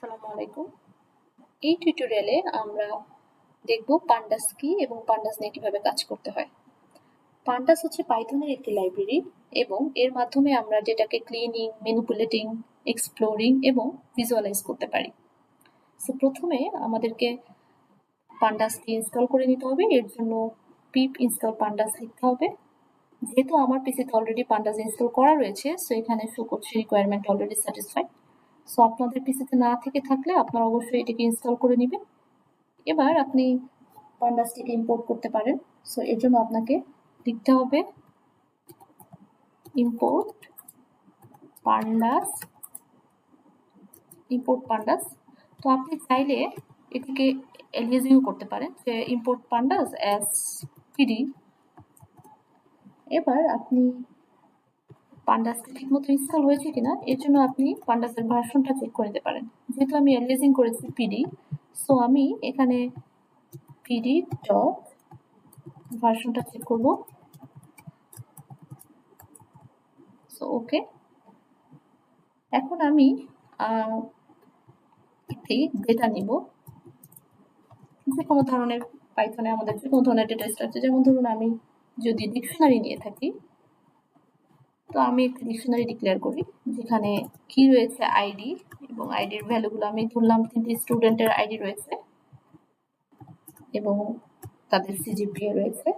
আসসালামু আলাইকুম। এই টিউটোরিয়ালে আমরা দেখব পান্ডাস কি এবং পান্ডাস নিয়ে কিভাবে কাজ করতে হয়। পান্ডাস হচ্ছে পাইথনের একটি লাইব্রেরি এবং এর মাধ্যমে আমরা ডেটাকে ক্লিনিং, ম্যানিপুলেটিং, এক্সপ্লোরিং এবং ভিজুয়ালাইজ করতে পারি। সো প্রথমে আমাদেরকে পান্ডাসটি ইনস্টল করে নিতে হবে। এর জন্য পিপ ইনস্টল পান্ডাস লিখতে হবে। যেহেতু আমার পিসিতে অলরেডি পান্ডাস ইনস্টল করা রয়েছে, সো এখানে শো করছে রিকোয়ারমেন্ট অলরেডি স্যাটিসফাইড। সো আপনাদের পিসিতে না থেকে থাকলে আপনারা অবশ্যই এটিকে ইনস্টল করে নেবেন। এবার আপনি পান্ডাসটিকে ইম্পোর্ট করতে পারেন। সো এর জন্য আপনাকে লিখতে হবে ইম্পোর্ট পান্ডাস। তো আপনি চাইলে এটিকে এলিয়াজিং করতে পারেন যে ইম্পোর্ট পান্ডাস অ্যাজ পিডি। এবার আপনি পান্ডাসটি ঠিকমতো ইনস্টল হয়েছে কিনা এর জন্য আপনি পান্ডাসের ভার্সনটা চেক করে নিতে পারেন। যেহেতু আমি এলিয়াজিং করেছি পিডি, সো আমি এখানে পিডি ডট ভার্সনটা চেক করব। So okay. এখন আমি একটি ডেটা নিব, যে কোনো ধরনের পাইথনে আমাদের যে কোনো ধরনের ডেটা স্ট্রাকচার, যেমন ধরুন আমি যদি ডিকশনারি নিয়ে থাকি, তো আমি একটি ডিকশনারি ডিক্লেয়ার করি যেখানে কি রয়েছে আইডি, এবং আইডির ভ্যালুগুলো আমি ধরলাম 3টি স্টুডেন্টের আইডি রয়েছে এবং তাদের সিজিপিএ রয়েছে।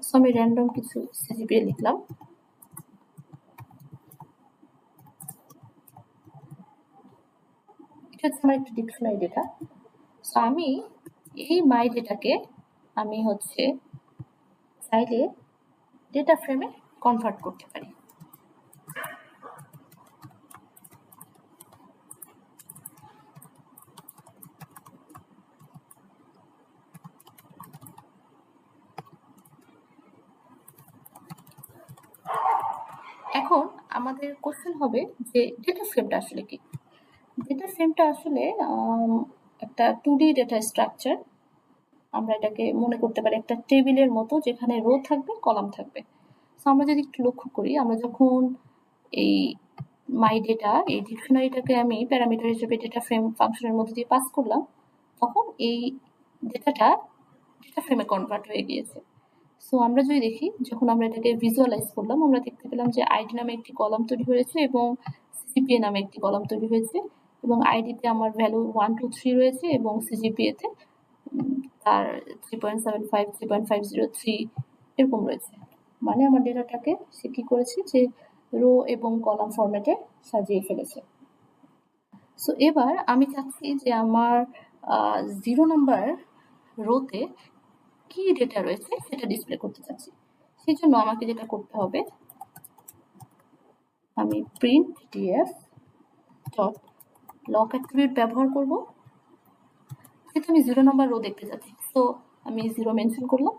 সো আমি র্যান্ডম কিছু সিজিপিএ লিখলাম। এটা হচ্ছে আমার একটা ডিকশনারি ডেটা। সো আমি এই মাই ডেটাকে আমি হচ্ছে চাইলে ডেটা ফ্রেমে কনভার্ট করতে পারি। এখন আমাদের কোশ্চেন হবে যে ডেটা ফ্রেমটা আসলে কি। ডেটা ফ্রেমটা আসলে একটা 2D ডেটা স্ট্রাকচার। আমরা এটাকে মনে করতে পারি একটা টেবিলের মতো, যেখানে রো থাকবে, কলাম থাকবে। সো আমরা যদি একটু লক্ষ্য করি, আমরা যখন এই মাই ডেটা, এই ডিকশনারিটাকে আমি প্যারামিটার হিসেবে ডেটা ফ্রেম ফাংশনের মধ্যে দিয়ে পাস করলাম, তখন এই ডেটাটা ডেটা ফ্রেমে কনভার্ট হয়ে গিয়েছে। সো আমরা যদি দেখি, যখন আমরা এটাকে ভিজুয়ালাইজ করলাম, আমরা দেখতে পেলাম যে আইডি নামে একটি কলাম তৈরি হয়েছে এবং সিজিপিএ নামে একটি কলাম তৈরি হয়েছে, এবং আইডিতে আমার ভ্যালু 1 2 3 রয়েছে এবং সিজিপিএতে তার 3.75 3.503 এরকম রয়েছে। মানে আমার ডেটাটাকে সে কি করেছে, যে রো এবং কলাম ফরম্যাটে সাজিয়ে ফেলেছে। সো এবার আমি চাচ্ছি যে আমার 0 নাম্বার রোতে কি ডেটা রয়েছে সেটা ডিসপ্লে করতে চাচ্ছি। সেই জন্য আমাকে যেটা করতে হবে, আমি print DF dot lock attribute ব্যবহার করব। যেহেতু আমি 0 নাম্বার রো দেখতে চাচ্ছি, তো আমি 0 মেনশন করলাম।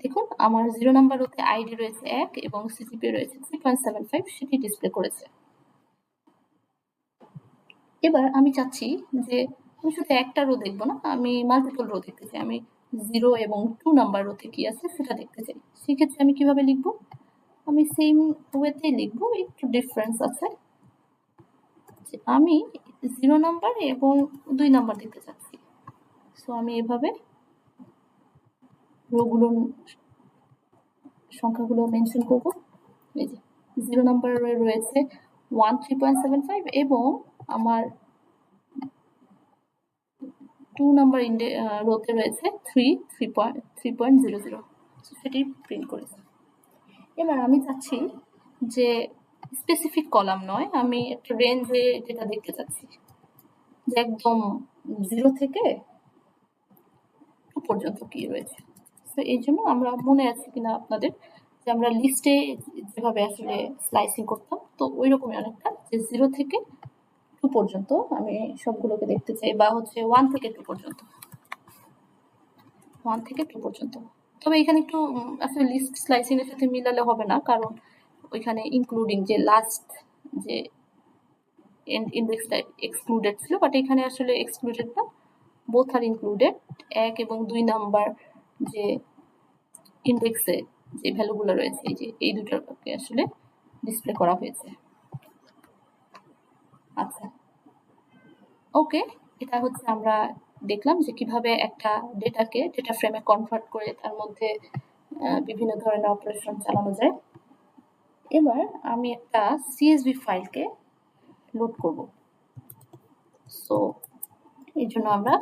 দেখুন আমার 0 নাম্বার রোতে আইডি রয়েছে 1 এবং সিজিপিএ রয়েছে 3.75, সেটি ডিসপ্লে করেছে। এবার আমি চাচ্ছি যে আমি শুধু একটা রো দেখবো না, আমি মাল্টিপল রো দেখতে চাই। আমি 0 এবং 2 নাম্বার রোতে কি আছে সেটা দেখতে চাই। সেক্ষেত্রে আমি কিভাবে লিখবো? আমি সেম ওয়েতেই লিখবো, একটু ডিফারেন্স আছে। আমি 0 নাম্বার এবং 2 নাম্বার দেখতে চাচ্ছি। সো আমি এভাবে রোগুলোর সংখ্যাগুলো মেনশন করবো। এই যে 0 নাম্বার রয়েছে 1 3.75 এবং আমার 2 নাম্বার রোতে রয়েছে 3.00। সেটি প্রিন্ট করেছি। এবার আমি চাচ্ছি যে স্পেসিফিক কলাম নয়, আমি একটা রেঞ্জে যেটা দেখতে চাচ্ছি, যে একদম 0 থেকে 2 পর্যন্ত কি রয়েছে। তো এই জন্য আমরা, মনে আছে কিনা আপনাদের, যে আমরা লিস্টে যেভাবে আসলে স্লাইসিং করতাম, তো ওই রকমই অনেকটা, যে 0 থেকে 2 পর্যন্ত আমি সবগুলোকে দেখতে চাই, বা হচ্ছে 1 থেকে 2 পর্যন্ত, 1 থেকে 2 পর্যন্ত। তবে এখানে একটু আসলে লিস্ট স্লাইসিং এর সাথে মিলালে হবে না, কারণ ওইখানে ইনক্লুডিং যে লাস্ট যে ইন্ডেক্সটা এক্সক্লুডেড ছিল, বাট এখানে আসলে এক্সক্লুডেড না, বোথ আর ইনক্লুডেড। 1 এবং 2 নাম্বার যে ইন্ডেক্সে যে ভ্যালুগুলো রয়েছে এই যে এই দুটোকে আসলে ডিসপ্লে করা হয়েছে। আচ্ছা, ওকে, এটা হচ্ছে আমরা দেখলাম যে কিভাবে একটা ডেটাকে ডেটা ফ্রেমে কনভার্ট করে তার মধ্যে বিভিন্ন ধরনের অপারেশন চালানো যায়। এবার আমি একটা CSV ফাইলকে লোড করব। সো এই জন্য আমরা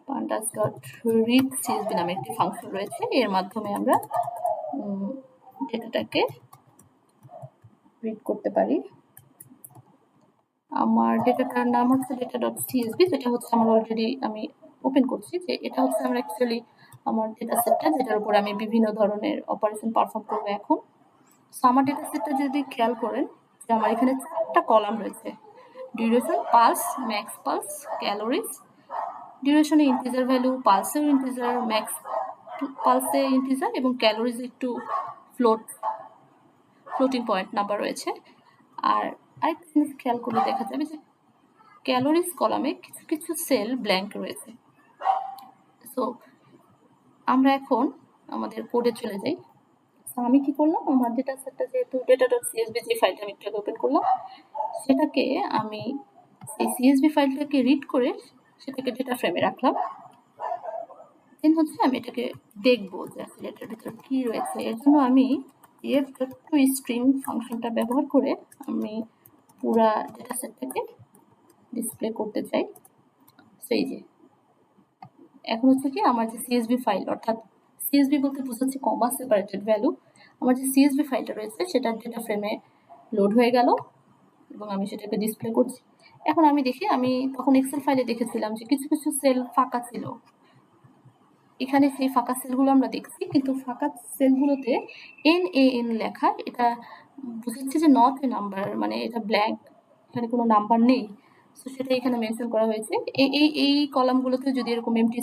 pandas.read CSV নামে একটি ফাংশন রয়েছে, এর মাধ্যমে আমরা ডেটাটাকে রিড করতে পারি। আমার ডেটাটার নাম হচ্ছে data.csv, যেটা হচ্ছে আমার অলরেডি আমি ওপেন করছি, যে এটা হচ্ছে আমার অ্যাকচুয়ালি আমার ডেটা সেটটা যেটার উপর আমি বিভিন্ন ধরনের অপারেশন পারফর্ম করবো এখন। সো আমার ডেটা সেটটা যদি খেয়াল করেন যে আমার এখানে 4টা কলাম রয়েছে, duration, pulse, max pulse, calories. ডিউরেশনে ইন্টিজার ভ্যালু, পালসেও ইন্টিজার, ম্যাক্স পালসে ইন্টিজার এবং ক্যালোরিজ একটু ফ্লোটিং পয়েন্ট নাম্বার রয়েছে। আর আরেকটা জিনিস খেয়াল করলে দেখা যাবে যে ক্যালোরিজ কলামে কিছু কিছু সেল ব্ল্যাঙ্ক রয়েছে। সো আমরা এখন আমাদের কোডে চলে যাই। সো আমি কি করলাম, আমার ডেটা সেটটা যেহেতু data.csv যে ফাইলটা আমি একটু ওপেন করলাম, সেটাকে আমি এই CSV ফাইলটাকে রিড করে সেটাকে ডেটা ফ্রেমে রাখলাম। দেন হচ্ছে আমি এটাকে দেখবো যে আসলে এটার ভিতরে কি রয়েছে। এর জন্য আমি f.toString ফাংশনটা ব্যবহার করে আমি পুরা ডেটা সেটটাকে ডিসপ্লে করতে চাই। সেই যে এখন হচ্ছে কি আমার যে CSV ফাইল, অর্থাৎ CSV বলতে বোঝাচ্ছে কমা সেপারেটেড ভ্যালু, আমার যে CSV ফাইলটা রয়েছে সেটা ডেটা ফ্রেমে লোড হয়ে গেল এবং আমি সেটাকে ডিসপ্লে করছি। এখন আমি দেখি, আমি তখন এক্সেল ফাইলে দেখেছিলাম যে কিছু কিছু সেল ফাঁকা ছিল, এখানে সেই ফাঁকা সেলগুলো আমরা দেখছি, কিন্তু ফাঁকা সেলগুলোতে NaN লেখা, এটা বুঝাচ্ছে যে নট এ নাম্বার, মানে এটা ব্ল্যাঙ্ক, এখানে কোনো নাম্বার নেই। সো সেটা এখানে মেনশন করা হয়েছে। এই কলামগুলোতে যদি এরকম এমটি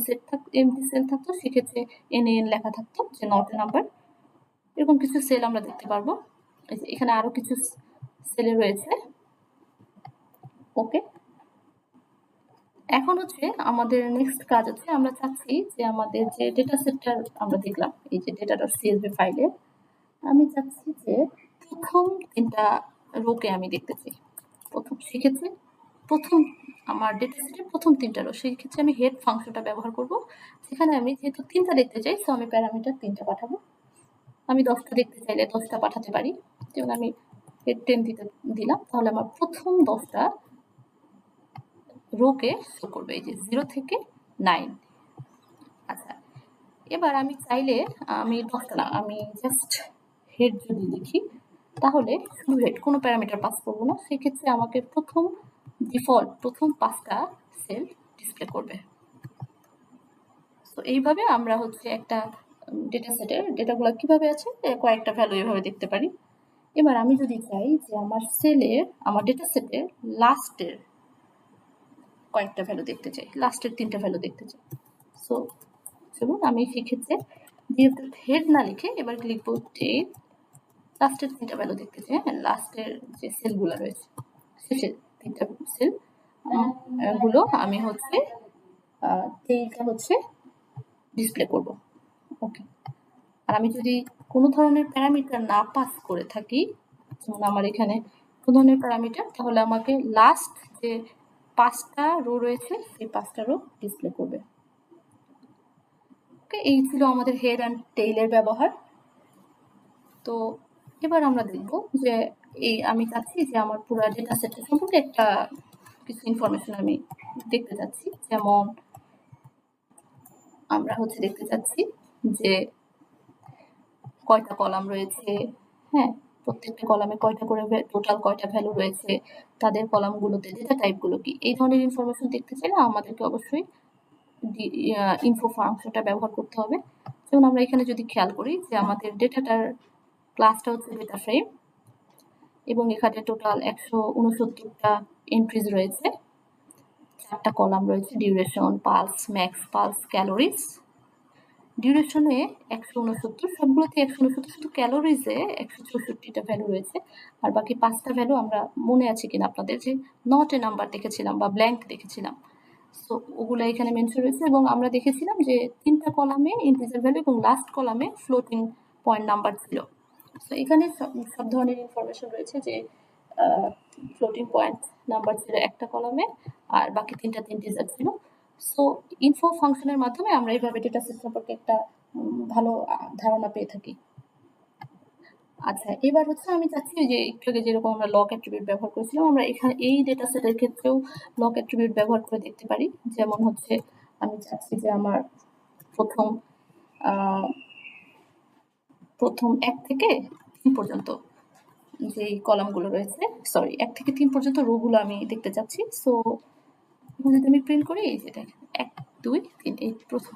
সেল থাকতো সেক্ষেত্রে NaN লেখা থাকতো যে নট এ নাম্বার। এরকম কিছু সেল আমরা দেখতে পারবো, এখানে আরো কিছু সেলে রয়েছে। ওকে, এখন হচ্ছে আমাদের নেক্সট কাজ হচ্ছে, আমরা চাচ্ছি যে আমাদের যে ডেটা সেটটা আমরা দেখলাম এই যে data.csv ফাইলে, আমি চাচ্ছি যে প্রথম 3টা রোকে আমি দেখতে চাই। সেক্ষেত্রে প্রথম আমার ডেটা সেটের প্রথম 3টা রো, সেই ক্ষেত্রে আমি হেড ফাংশনটা ব্যবহার করব, সেখানে আমি যেহেতু 3টা দেখতে চাই, সো আমি প্যারামিটার 3টা পাঠাবো। আমি 10টা দেখতে চাইলে 10টা পাঠাতে পারি, যেমন আমি হেড 10 দিলাম, তাহলে আমার প্রথম 10টা রোকে শো করবে এই যে 0 থেকে 9। আচ্ছা, এবার আমি চাইলে আমি 10টা না, আমি জাস্ট হেড যদি লিখি তাহলে শুধু হেড, কোনো প্যারামিটার পাস করবো না, সেক্ষেত্রে আমাকে ডিফল্ট প্রথম 5টা সেল ডিসপ্লে করবে। তো এইভাবে আমরা হচ্ছে একটা ডেটা সেটের ডেটাগুলো কিভাবে আছে কয়েকটা ভ্যালু এভাবে দেখতে পারি। এবার আমি যদি চাই যে আমার ডেটা সেটের লাস্টের কয়েকটা ভ্যালু দেখতে চাই, লাস্টের 3টা ভ্যালু দেখতে চাই, সো যেমন আমি সেক্ষেত্রে যেহেতু হেড না লিখে এবার লিখবো যে লাস্টের 3টা ভ্যালু দেখতে চাই। হ্যাঁ, লাস্টের যে সেলগুলো রয়েছে শেষের 3টা সেল গুলো আমি হচ্ছে এইটা হচ্ছে ডিসপ্লে করব। ওকে, আর আমি যদি কোনো ধরনের প্যারামিটার না পাস করে থাকি, যেমন আমার এখানে কোনো ধরনের প্যারামিটার, তাহলে আমাকে লাস্ট যে 5টা রো রয়েছে সেই 5টা রো ডিসপ্লে করবে। ওকে, এই ছিল আমাদের হেড অ্যান্ড টেইলের ব্যবহার। তো এবার আমরা দেখব যে আমি চাচ্ছি যে আমার পুরো ডেটা সেটের সম্পর্কে একটা কিছু ইনফরমেশন আমি দেখতে চাচ্ছি, যেমন আমরা হচ্ছে দেখতে চাচ্ছি যে কয়টা কলাম রয়েছে, হ্যাঁ, প্রত্যেকটা কলামে কয়টা করে টোটাল কয়টা ভ্যালু রয়েছে, তাদের কলামগুলোতে ডেটা টাইপগুলো কি, এই ধরনের ইনফরমেশন দেখতে চাইলে আমাদেরকে অবশ্যই ইনফো ফাংশনটা ব্যবহার করতে হবে। যেমন আমরা এখানে যদি খেয়াল করি যে আমাদের ডেটাটার ক্লাসটা হচ্ছে ডেটা ফ্রেম এবং এখানে টোটাল 169টা এন্ট্রিজ রয়েছে, 4টা কলাম রয়েছে, duration, pulse, max pulse, calories. ডিউরেশনে 169, সবগুলোতে 169, শুধু ক্যালোরিজে 164টা ভ্যালু রয়েছে। আর বাকি 5টা ভ্যালু আমরা মনে আছে কিনা আপনাদের যে নট এ নাম্বার দেখেছিলাম বা ব্ল্যাঙ্ক দেখেছিলাম, সো ওগুলো এখানে মেনশন রয়েছে এবং আমরা দেখেছিলাম যে 3টা কলামে ইন্টিজার ভ্যালু এবং লাস্ট কলামে ফ্লোটিং পয়েন্ট নাম্বার ছিল। সো এখানে সব ধরনের ইনফরমেশন রয়েছে যে ফ্লোটিং পয়েন্ট নাম্বার ছিল একটা কলামে আর বাকি 3টা ইন্টিজার ছিল। সো ইনফো ফাংশনের মাধ্যমে আমরা এইভাবে ডেটা সেট সম্পর্কে একটা ভালো ধারণা পেয়ে থাকি। আচ্ছা, এবার হচ্ছে আমি চাচ্ছি যে একটু আগে যেরকম আমরা লগ অ্যাট্রিবিউট ব্যবহার করেছিলাম, আমরা এখানে এই ডেটা সেটের ক্ষেত্রেও লগ অ্যাট্রিবিউট ব্যবহার করে দেখতে পারি। যেমন হচ্ছে আমি চাচ্ছি যে আমার প্রথম 1 থেকে 3 পর্যন্ত যেই কলামগুলো রয়েছে, সরি 1 থেকে 3 পর্যন্ত রোগুলো আমি দেখতে চাচ্ছি। সো এখন যদি আমি প্রিন্ট করি, এই যে দেখেন 1 2 3, এই প্রথম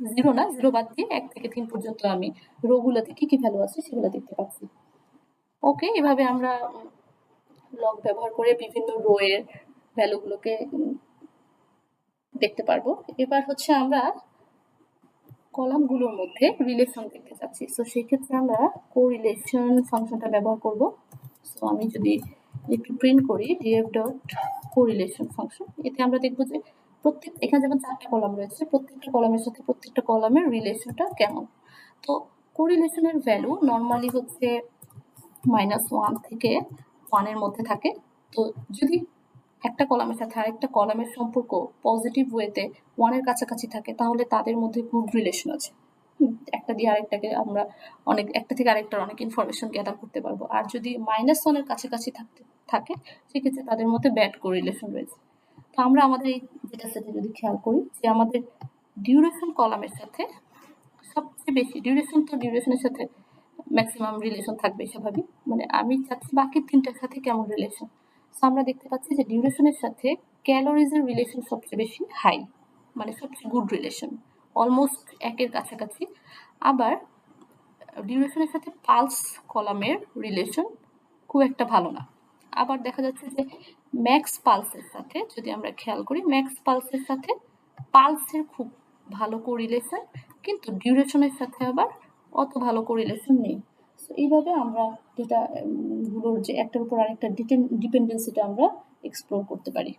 0 না, 0 বাদ দিয়ে 1 থেকে 3 পর্যন্ত আমি রোগুলোতে কি কি ভ্যালু আছে সেগুলো দেখতে পাচ্ছি। ওকে, এভাবে আমরা লগ ব্যবহার করে বিভিন্ন রো এর ভ্যালুগুলোকে দেখতে পারবো। এবার হচ্ছে আমরা কলামগুলোর মধ্যে রিলেশন দেখতে চাচ্ছি। সো সেই ক্ষেত্রে আমরা কোরিলেশন ফাংশনটা ব্যবহার করব। সো আমি যদি একটু প্রিন্ট করি df ডট কোরিলেশন ফাংশন, এতে আমরা দেখবো যে এখানে যেমন 4টা কলাম রয়েছে, প্রত্যেকটা কলামের সাথে প্রত্যেকটা কলামের রিলেশনটা কেমন। তো কোরিলেশনের ভ্যালু নর্মালি হচ্ছে -1 থেকে 1 এর মধ্যে থাকে। তো যদি একটা কলামের সাথে আরেকটা কলামের সম্পর্ক পজিটিভ ওয়েতে 1 এর কাছাকাছি থাকে, তাহলে তাদের মধ্যে গুড রিলেশন আছে। একটা দিয়ে আরেকটাকে আমরা একটা থেকে আরেকটার অনেক ইনফরমেশন গ্যাদার করতে পারবো। আর যদি -1 এর কাছাকাছি থাকে, সেক্ষেত্রে তাদের মধ্যে ব্যাড কোরিলেশন রয়েছে। তো আমরা আমাদের এই ডেটা সেটে যদি খেয়াল করি যে আমাদের ডিউরেশন কলামের সাথে সবচেয়ে বেশি ডিউরেশনের সাথে ম্যাক্সিমাম রিলেশন থাকবে স্বাভাবিক। মানে আমি চাচ্ছি বাকি 3টার সাথে কেমন রিলেশন। সো আমরা দেখতে পাচ্ছি যে ডিউরেশনের সাথে ক্যালোরিজের রিলেশন সবচেয়ে বেশি হাই, মানে সবচেয়ে গুড রিলেশন, অলমোস্ট 1 এর কাছাকাছি। আবার ডিউরেশনের সাথে পালস কলামের রিলেশন খুব একটা ভালো না। আবার দেখা যাচ্ছে যে ম্যাক্স পালসের সাথে যদি আমরা খেয়াল করি, ম্যাক্স পালসের সাথে পালসের খুব ভালো কোরিলেশন, কিন্তু ডিউরেশনের সাথে আবার অত ভালো কোরিলেশন নেই। সো এইভাবে আমরা ডেটা গুলোর যে একটার উপর আরেকটা ডিপেন্ডেন্সিটা আমরা এক্সপ্লোর করতে পারি।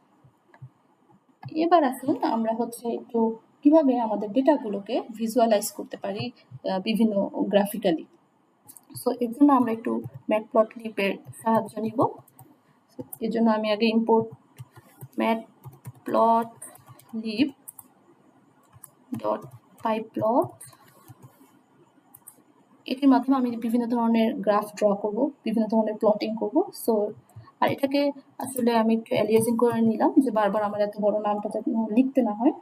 এবার আসুন আমরা হচ্ছে একটু কিভাবে আমাদের ডেটাগুলোকে ভিজুয়ালাইজ করতে পারি বিভিন্ন গ্রাফিক্যালি। সো এর জন্য আমরা একটু ম্যাটপ্লটলিবের সাহায্য নিব। এর জন্য আমি আগে ইম্পোর্ট ম্যাটপ্লটলিব ডট পাইপ্লট, এটির মাধ্যমে আমি বিভিন্ন ধরনের গ্রাফ ড্র করব, বিভিন্ন ধরনের প্লটিং করব। সো আর এটাকে আসলে আমি একটু অ্যালিয়াসিং করে নিলাম যে বারবার আমার এত বড় নামটা যাতে লিখতে না হয়।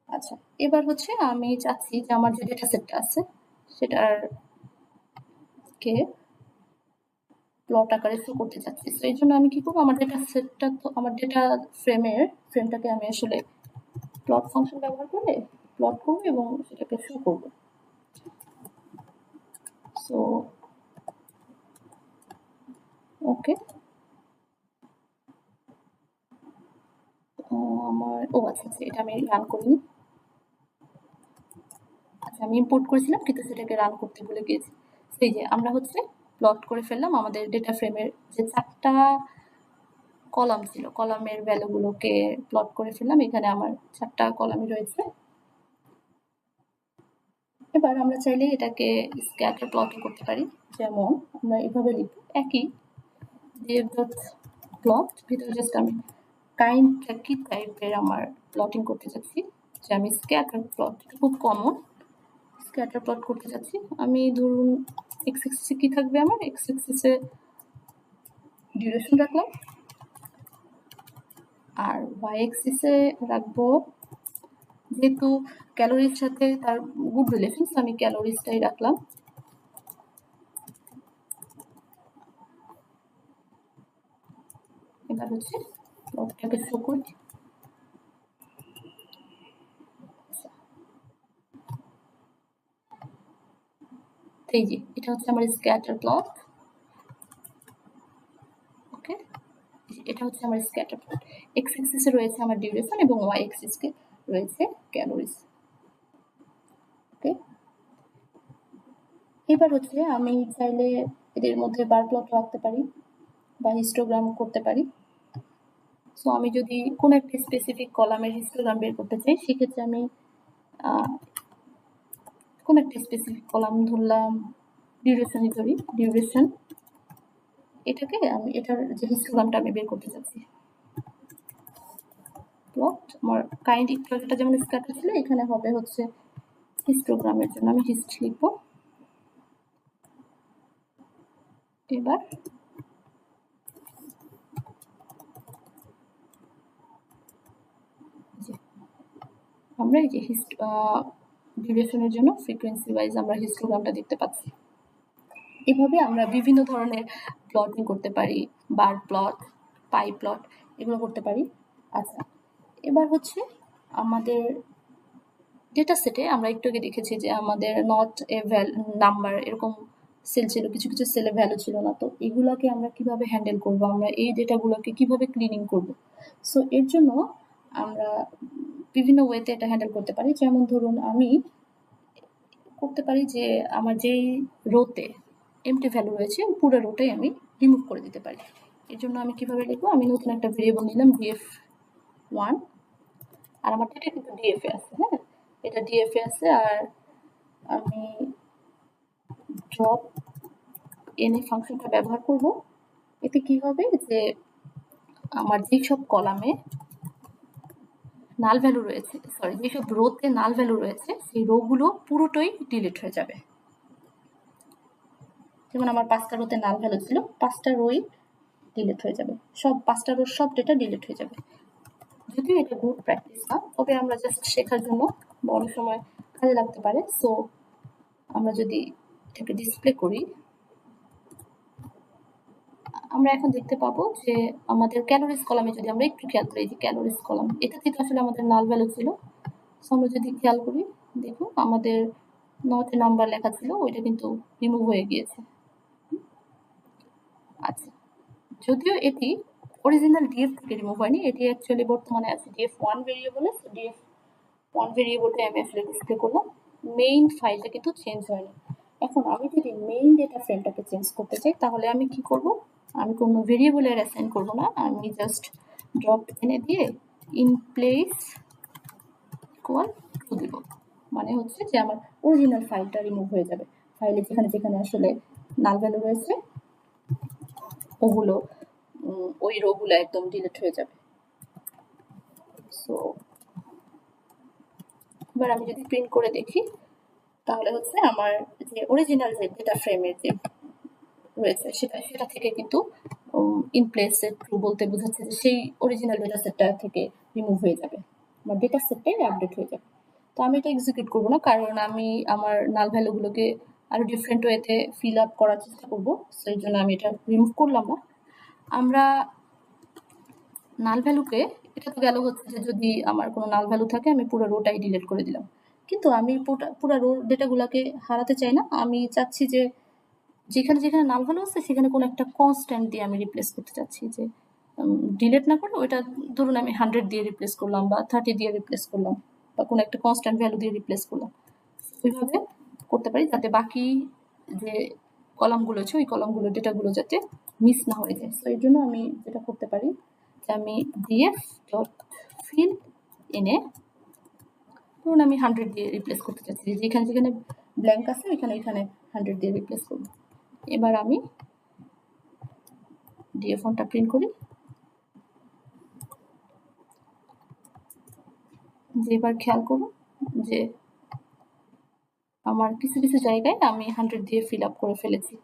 আচ্ছা, এবার হচ্ছে আমি চাচ্ছি যে আমার যে ডেটা সেটটা আছে সেটার কে প্লট আকারে শো করতে চাচ্ছি। তো এই জন্য আমি কি করবো, আমার ডেটা সেটটা, তো আমার ডেটা ফ্রেমটাকে আমি আসলে প্লট ফাংশন ব্যবহার করে প্লট করবো এবং সেটাকে শো করবো। সো ওকে, আমার আচ্ছা, এটা আমি রান করিনি। আচ্ছা, আমি ইম্পোর্ট করেছিলাম কিন্তু সেটাকে রান করতে ভুলে গিয়েছি। সেই যে আমরা হচ্ছে প্লট করে ফেললাম আমাদের ডেটা ফ্রেমের যে 4টা কলাম ছিল, কলামের ভ্যালুগুলোকে প্লট করে ফেললাম। এখানে আমার 4টা কলামই রয়েছে। এবার আমরা চাইলে এটাকে স্ক্যাটার প্লট করতে পারি। যেমন আমরা এভাবে লিখব, একই প্লট ভিতরে জাস্ট আমি কাইন্ডটা কি টাইপের আমার প্লটিং করতে চাচ্ছি, যে আমি স্ক্যাটার প্লট, খুব কমন স্ক্যাটার প্লট করতে চাচ্ছি। আমি ধরুন এক্স এক্সিসে কি থাকবে, আমার এক্স এক্সিসে ডিউরেশন রাখলাম আর ওয়াই এক্সিসে রাখবো, যেহেতু ক্যালোরির সাথে তার গুড রিলেশন, আমি ক্যালোরিজটাই রাখলাম। এবার হচ্ছে প্লটটাকে শো করি। এই যে এটা হচ্ছে আমার স্ক্যাটার প্লট। ওকে, এটা হচ্ছে আমার স্ক্যাটার প্লট। এক্স এক্সিসে রয়েছে আমার ডিউরেশন এবং ওয়াই এক্সিসকে রয়েছে ক্যালোরিজ। ওকে, এবার হচ্ছে আমি চাইলে এদের মধ্যে বার প্লট রাখতে পারি বা হিস্টোগ্রাম করতে পারি। সো আমি যদি কোনো একটা স্পেসিফিক কলামের হিস্টোগ্রাম বের করতে চাই, সেক্ষেত্রে আমি কোন একটা স্পেসিফিক কলাম ধরলাম, ডিউরেশনই ধরি, ডিউরেশন, এটাকে আমি এটার যে হিস্টোগ্রামটা আমি বের করতে চাচ্ছি। প্লট আমার কাইন্ড ইকুয়ালটা যেমন স্ক্যাটার ছিল, এখানে হবে হচ্ছে হিস্টোগ্রামের জন্য আমি হিস্ট লিখবো। এবার আমরা এই যে ডিউরেশনের জন্য ফ্রিকোয়েন্সি ওয়াইজ আমরা হিস্টোগ্রামটা দেখতে পাচ্ছি। এভাবে আমরা বিভিন্ন ধরনের প্লটিং করতে পারি, বার প্লট, পাই প্লট, এগুলো করতে পারি। আচ্ছা, এবার হচ্ছে আমাদের ডেটা সেটে আমরা একটু আগে দেখেছি যে আমাদের নট এ নাম্বার এরকম সেল ছিল, কিছু কিছু সেলে ভ্যালু ছিল না। তো এগুলোকে আমরা কিভাবে হ্যান্ডেল করব, আমরা এই ডেটাগুলোকে কিভাবে ক্লিনিং করব? সো এর জন্য আমরা বিভিন্ন ওয়েতে এটা হ্যান্ডেল করতে পারি। যেমন ধরুন আমি করতে পারি যে আমার যেই রোতে এমটি ভ্যালু রয়েছে পুরো রোটাই আমি রিমুভ করে দিতে পারি। এর জন্য আমি কিভাবে লিখবো, আমি নতুন একটা ভেরিয়েবল নিলাম df1, আর আমার এটা কিন্তু df এ আছে, হ্যাঁ এটা df এ আছে, আর আমি ড্রপ এন ফাংশনটা ব্যবহার করব। এতে কি হবে যে আমার যেসব কলামে নাল ভ্যালু রয়েছে, সরি যেসব রোতে নাল ভ্যালু রয়েছে, সেই রোগুলো পুরোটাই ডিলিট হয়ে যাবে। যেমন আমার 5টা রোতে নাল ভ্যালু ছিল, 5টা রোই ডিলিট হয়ে যাবে, সব 5টা রোর সব ডেটা ডিলিট হয়ে যাবে। যদিও এটা গুড প্র্যাকটিস না, তবে আমরা জাস্ট শেখার জন্য বা অনেক সময় কাজে লাগতে পারে। সো আমরা যদি এটাকে ডিসপ্লে করি, আমরা এখন দেখতে পাবো যে আমাদের ক্যালোরিজ কলামে যদি আমরা একটু খেয়াল করি, যে ক্যালোরিজ কলাম এটা থেকে আসলে আমাদের নাল ভ্যালু ছিল। সো আমরা যদি খেয়াল করি, দেখুন আমাদের নটে নাম্বার লেখা ছিল, ওইটা কিন্তু রিমুভ হয়ে গিয়েছে। আচ্ছা, যদিও এটি অরিজিনাল ডিএফ থেকে রিমুভ হয়নি, এটি অ্যাকচুয়ালি বর্তমানে আছে df1 ভেরিয়েবলে। সো df1 ভেরিয়েবলটা আমি আসলে ডিসপ্লে করলাম, মেইন ফাইলটা কিন্তু চেঞ্জ হয়নি। এখন আমি যদি মেইন ডেটা ফ্রেমটাকে চেঞ্জ করতে চাই, তাহলে আমি কি করব, আমি কোনো ভেরিয়েবলের অ্যাসাইন করব না, আমি জাস্ট ড্রপ এনে দিয়ে ইন প্লেস ইকুয়াল টু দিব। মানে হচ্ছে যে আমার অরিজিনাল ফাইলটা রিমুভ হয়ে যাবে, ফাইলে যেখানে যেখানে আসলে নাল ভ্যালু রয়েছে ওগুলো ওই রোগুলো একদম ডিলিট হয়ে যাবে। সো এবার আমি যদি প্রিন্ট করে দেখি, তাহলে হচ্ছে আমার যে অরিজিনাল যে ডেটা ফ্রেমের যে রয়েছে সেটা থেকে কিন্তু ইন প্লেস সেট ট্রু বলতে বোঝাচ্ছে যে সেই অরিজিনাল ডেটা সেটটা থেকে রিমুভ হয়ে যাবে, আমার ডেটা সেটটাই আপডেট হয়ে যাবে। তো আমি এটা এক্সিকিউট করবো না, কারণ আমি আমার নাল ভ্যালুগুলোকে আরো ডিফারেন্ট ওয়েতে ফিল আপ করার চেষ্টা করবো। সেই জন্য আমি এটা রিমুভ করলাম না। আমরা নাল ভ্যালুকে, এটা তো গেল হচ্ছে যে যদি আমার কোনো নাল ভ্যালু থাকে আমি পুরো রোটাই ডিলিট করে দিলাম, কিন্তু আমি পুরো রো ডেটাগুলোকে হারাতে চাই না। আমি চাচ্ছি যে যেখানে যেখানে নাল ভ্যালু আছে সেখানে কোনো একটা কনস্ট্যান্ট দিয়ে আমি রিপ্লেস করতে চাচ্ছি, যে ডিলিট না করে ওইটা ধরুন আমি 100 দিয়ে রিপ্লেস করলাম বা 30 দিয়ে রিপ্লেস করলাম বা কোনো একটা কনস্ট্যান্ট ভ্যালু দিয়ে রিপ্লেস করলাম। ওইভাবে করতে পারি যাতে বাকি যে কলামগুলো আছে ওই কলামগুলো ডেটাগুলো যাতে মিস না হয়ে যায়। তো এর জন্য আমি যেটা করতে পারি যে আমি df ডট ফিল এনে ধরুন আমি 100 দিয়ে রিপ্লেস করতে চাচ্ছি, যেখানে যেখানে ব্ল্যাঙ্ক আছে ওইখানে ওইখানে 100 দিয়ে রিপ্লেস করব। এবার আমি df1টা প্রিন্ট করি, যে এবার খেয়াল করুন যে আমার কিছু কিছু জায়গায় আমি 100 দিয়ে ফিল আপ করে ফেলেছি,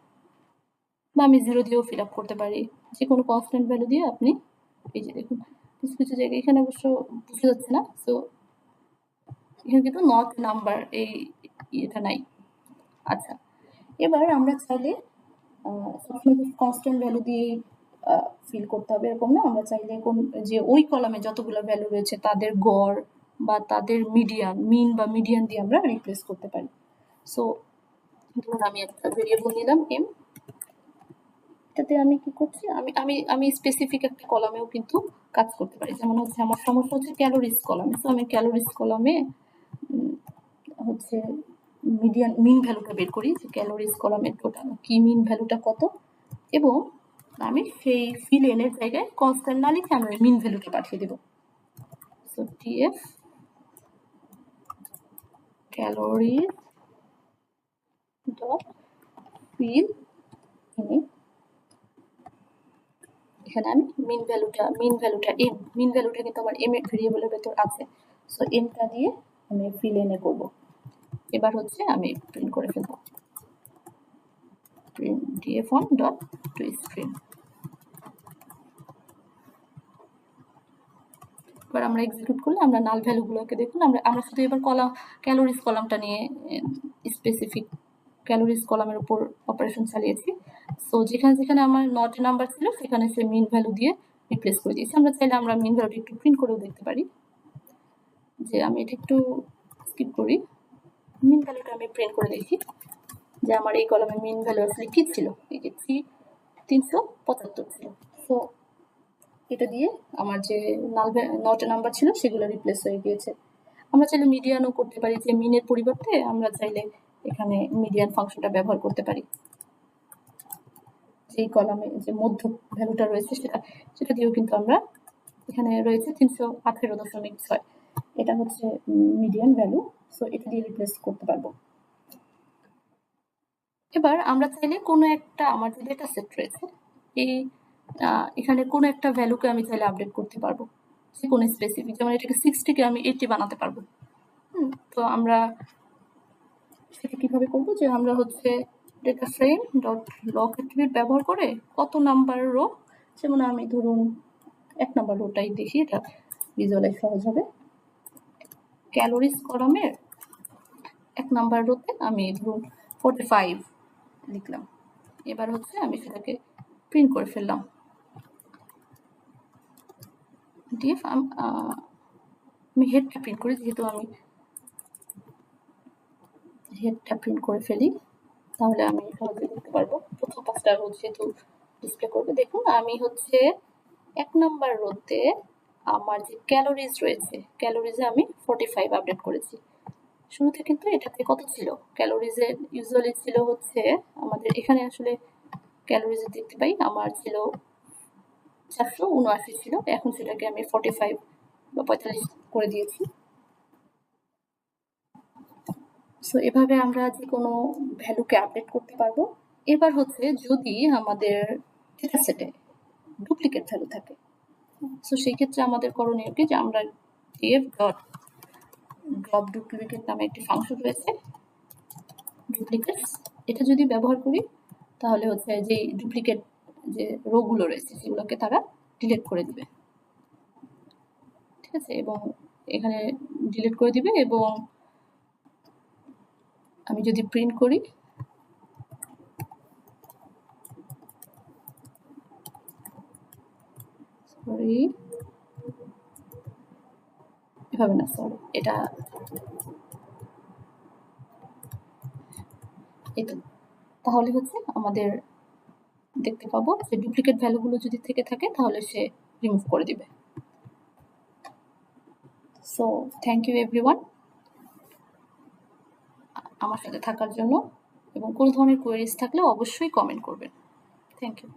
বা আমি 0 দিয়েও ফিল আপ করতে পারি, যে কোনো কনস্ট্যান্ট ভ্যালু দিয়ে আপনি এই যে দেখুন কিছু কিছু জায়গায়, এখানে অবশ্য বোঝা যাচ্ছে না, সো এখানে কিন্তু নট নাম্বার এই এটা নাই। আচ্ছা, এবার আমরা চাইলে সবসময় কনস্ট্যান্ট ভ্যালু দিয়ে ফিল করতে হবে এরকম না, আমরা চাইলে কোন যে ওই কলামে যতগুলো ভ্যালু রয়েছে তাদের গড় বা তাদের মিডিয়ান, মিন বা মিডিয়ান দিয়ে আমরা রিপ্লেস করতে পারি। সো ধরুন আমি একটা ভেরিয়েবল নিলাম এম, এটাতে আমি কি করছি, আমি আমি আমি স্পেসিফিক একটা কলামেও কিন্তু কাজ করতে পারি। যেমন হচ্ছে আমার সমস্যা হচ্ছে ক্যালোরিজ কলামে, তো আমি ক্যালোরিজ কলামে হচ্ছে মিন ভ্যালুটা বের করি, যে ক্যালোরিজ কলামের টোটাল কি মিন ভ্যালুটা কত, এবং আমি সেই ফিল এর জায়গায় কনস্ট্যান্ট না লিখে আমি মিন ভ্যালুটা পাঠিয়ে দেব। So TF calories dot fill এনে এখানে আমি মিন ভ্যালুটা এম, মিন ভ্যালুটা কিন্তু আমার এম এর ভেরিয়েবলের ভেতর আছে। সো এমটা দিয়ে আমি ফিল এনে করব। এবার হচ্ছে আমি প্রিন্ট করে ফেলবো, print DF on dot two string. এবার আমরা এক্সিকিউট করলে আমরা নাল ভ্যালুগুলোকে দেখুন, আমরা শুধু এবার ক্যালোরিজ কলামটা নিয়ে স্পেসিফিক ক্যালোরিজ কলামের উপর অপারেশন চালিয়েছি। সো যেখানে যেখানে আমার নট নাম্বার ছিল সেখানে সে মিন ভ্যালু দিয়ে রিপ্লেস করে দিয়েছি। আমরা চাইলে আমরা মিন ভ্যালুটা একটু প্রিন্ট করেও দেখতে পারি, যে আমি এটা একটু স্কিপ করি। মিন ভ্যালুটা আমি প্রিন্ট করে দেখি যে আমার এই কলামে মিন ভ্যালু আসলে কি ছিল, এই যে 375 ছিল। সো এটা দিয়ে আমার যে নট নাম্বার ছিল সেগুলো রিপ্লেস হয়ে গিয়েছে। আমরা চাইলে মিডিয়ানও করতে পারি, যে মিনের পরিবর্তে আমরা চাইলে এখানে মিডিয়ান ফাংশনটা ব্যবহার করতে পারি। যেই কলামে যে মধ্য ভ্যালুটা রয়েছে সেটা দিয়েও কিন্তু আমরা, এখানে রয়েছে 318.6, এটা হচ্ছে মিডিয়ান ভ্যালু। সো এটা দিয়ে রিপ্লেস করতে পারবো। এবার আমরা চাইলে কোনো একটা, আমার যে ডেটা সেট রয়েছে এই এখানে কোনো একটা ভ্যালুকে আমি চাইলে আপডেট করতে পারবো, যে কোনো স্পেসিফিক, যেমন এটাকে 60 কে আমি 80 বানাতে পারবো। তো আমরা সেটা কিভাবে করবো, যে আমরা হচ্ছে data frame dot lock attribute ব্যবহার করে কত নাম্বার রো, যেমন আমি ধরুন 1 নাম্বার রোটাই দেখি, এটা ভিজুয়ালাইজ সহজ হবে। ক্যালোরিজ কলামের 1 নাম্বার রোতে আমি ধরুন 45 লিখলাম। এবার হচ্ছে আমি সেটাকে প্রিন্ট করে ফেললাম। ডিএফ আমি হেডটা প্রিন্ট করি, যেহেতু আমি হেডটা প্রিন্ট করে ফেলি তাহলে আমি সহজে দেখতে পারবো। প্রথম 5টা রো যেহেতু ডিসপ্লে করবে, দেখুন আমি হচ্ছে 1 নাম্বার রোতে আমার যে ক্যালোরিজ রয়েছে, ক্যালোরিজে আমি 45 আপডেট করেছি। শুরুতে কিন্তু এটাতে কত ছিল, ক্যালোরিজে ইউজুয়ালি ছিল হচ্ছে আমাদের এখানে আসলে ক্যালোরিজে দেখতে পাই আমার ছিল 479 ছিল, এখন সেটাকে আমি 45 বা 45 করে দিয়েছি। সো এভাবে আমরা যে কোনো ভ্যালুকে আপডেট করতে পারবো। এবার হচ্ছে যদি আমাদের ডেটা সেটে ডুপ্লিকেট ভ্যালু থাকে, সো সেই ক্ষেত্রে আমাদের করণীয় কি, যে আমরা df ডট ড্রপ ডুপ্লিকেট নামে একটি ফাংশন রয়েছে, ডুপ্লিকেটস, এটা যদি ব্যবহার করি তাহলে হচ্ছে যে ডুপ্লিকেট যে রোগুলো রয়েছে সেগুলোকে তারা ডিলিট করে দিবে। ঠিক আছে, এবং এখানে ডিলিট করে দিবে। এবং আমি যদি প্রিন্ট করি, সরি এভাবে না, সরি এটা তাহলে হচ্ছে আমাদের দেখতে পাবো যে ডুপ্লিকেট ভ্যালুগুলো যদি থেকে থাকে তাহলে সে রিমুভ করে দিবে। সো থ্যাংক ইউ এভরিওয়ান আমার সাথে থাকার জন্য, এবং কোনো ধরনের কোয়েরিজ থাকলে অবশ্যই কমেন্ট করবেন। Thank you.